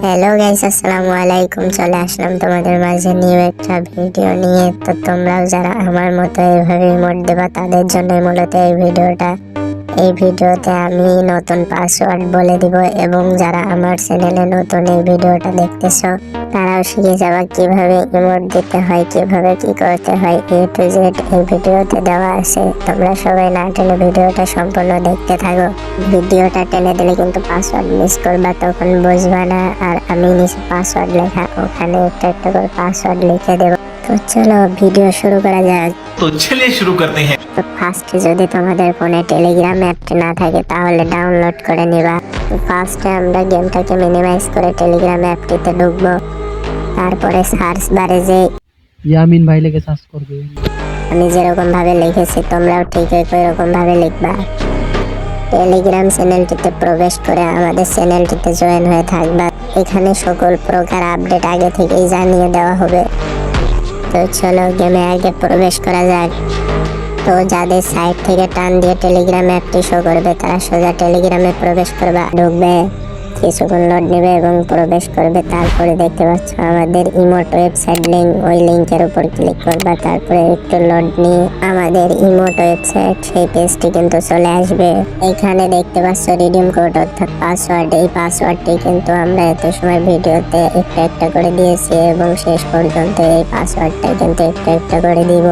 Hello guys, আসসালামু আলাইকুম। চলে আসলাম তোমাদের মাঝে নিউ একটা ভিডিও নিয়ে। তো তোমরাও যারা আমার মতো এইভাবে ইমোট দেবা তাদের জন্য মূলত এই ভিডিওটা। এই ভিডিওতে আমি নতুন পাসওয়ার্ড বলে দিব এবং যারা আমার চ্যানেলে নতুন এই ভিডিওটা দেখতেছো তারাও শিখে যাবা কিভাবে ইমোট দিতে হয়, কিভাবে কি করতে হয়। A to Z এই ভিডিওতে দেওয়া আছে। তোমরা সবাই না টেনে ভিডিওটা সম্পূর্ণ দেখতে থাকো। ভিডিওটা টেনে দিলে কিন্তু পাসওয়ার্ড মিস করবা, তখন বুঝবা না। আর আমি নিচে পাসওয়ার্ড লেখা, ওখানে একটা একটা করে পাসওয়ার্ড লিখে দেবো। তো চলো ভিডিও শুরু করা যাক। तो चलिए शुरू करते हैं। তো ফার্স্টে যদি তোমাদের ফোনে টেলিগ্রাম অ্যাপটি না থাকে তাহলে ডাউনলোড করে নিবা। তো ফার্স্টে আমরা গেমটাকে মিনিমাইজ করে টেলিগ্রাম অ্যাপটিতে ঢুকবো। তারপরে সার্চ বারে যে ইয়ামিন ভাই লেগে সার্চ করবে। আমি যেরকম ভাবে লিখেছি তোমরাও ঠিক এরকম ভাবে লিখবা। টেলিগ্রাম চ্যানেলটিতে প্রবেশ করে আমাদের চ্যানেলটিতে জয়েন হয়ে থাকবা। এখানে সকল প্রকার আপডেট আগে থেকেই জানিয়ে দেওয়া হবে। তো চলো গেমে আগে প্রবেশ করা যাক। তো যাদের সাইট থেকে টান দিয়ে টেলিগ্রাম অ্যাপটি শো করবে তারা সোজা টেলিগ্রামে প্রবেশ করবা, ঢুকবে, কিছুক্ষণ লোড নেবে এবং প্রবেশ করবে। তারপরে দেখতে পাচ্ছ আমাদের ইমোট ওয়েবসাইট লিঙ্ক, ওই লিঙ্কের উপর ক্লিক করবা। তারপরে একটু লোড নিয়ে আমাদের ইমোট ওয়েবসাইট সেই পেজটি কিন্তু চলে আসবে। এখানে দেখতে পাচ্ছ রিডিম কোড অর্থাৎ পাসওয়ার্ড। এই পাসওয়ার্ডটি কিন্তু আমরা এত সময় ভিডিওতে একটা একটা করে দিয়েছি এবং শেষ পর্যন্ত এই পাসওয়ার্ডটা কিন্তু একটা একটা করে দিব।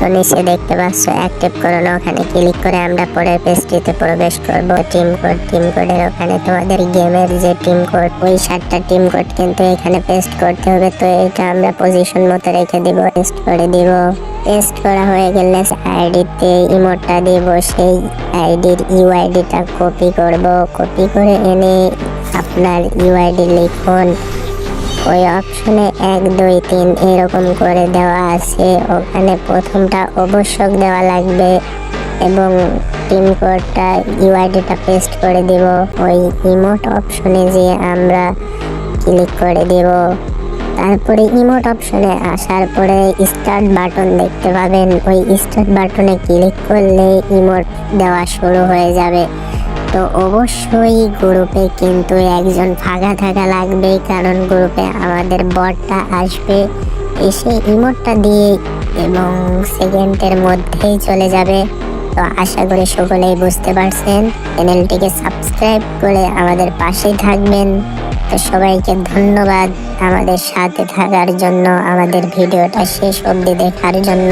তো নিচে দেখতে পাচ্ছ অ্যাক্টিভ করানো, ওখানে ক্লিক করে আমরা পরের পেজটিতে প্রবেশ করব। টিম কোডের ওখানে তোমাদের গেমের যে টিম কোড, ওই 7টা টিম কোড কিন্তু এখানে পেস্ট করতে হবে। তো এটা আমরা পজিশন মতো রেখে দিব, পেস্ট করে দিব। পেস্ট করা হয়ে গেলে আইডিতে ইমোটটা দিব, সেই আইডির ইউআইডিটা কপি করব। কপি করে এনে আপনার ইউআইডি লিখুন। ওই অপশনে 1 2 3 এরকম করে দেওয়া আছে, ওখানে প্রথমটা আবশ্যক দেওয়া লাগবে এবং টিম কোডটা ইউআইডিটা পেস্ট করে দেব। ওই ইমোট অপশনে যে আমরা ক্লিক করে দেব। তারপরে ইমোট অপশনে আসার পরে স্টার্ট বাটন দেখতে পাবেন, ওই স্টার্ট বাটনে ক্লিক করলে ইমোট দেওয়া শুরু হয়ে যাবে। তো অবশ্যই গ্রুপে কিন্তু একজন ফাঁকা থাকা লাগবে, কারণ গ্রুপে আমাদের বটটা আসবে, এসে ইমোটটা দিয়ে এবং সেকেন্ডের মধ্যেই চলে যাবে। তো আশা করি সকলেই বুঝতে পারছেন। চ্যানেলটিকে সাবস্ক্রাইব করে আমাদের পাশেই থাকবেন। তো সবাইকে ধন্যবাদ আমাদের সাথে থাকার জন্য, আমাদের ভিডিওটা শেষ অবধি দেখার জন্য।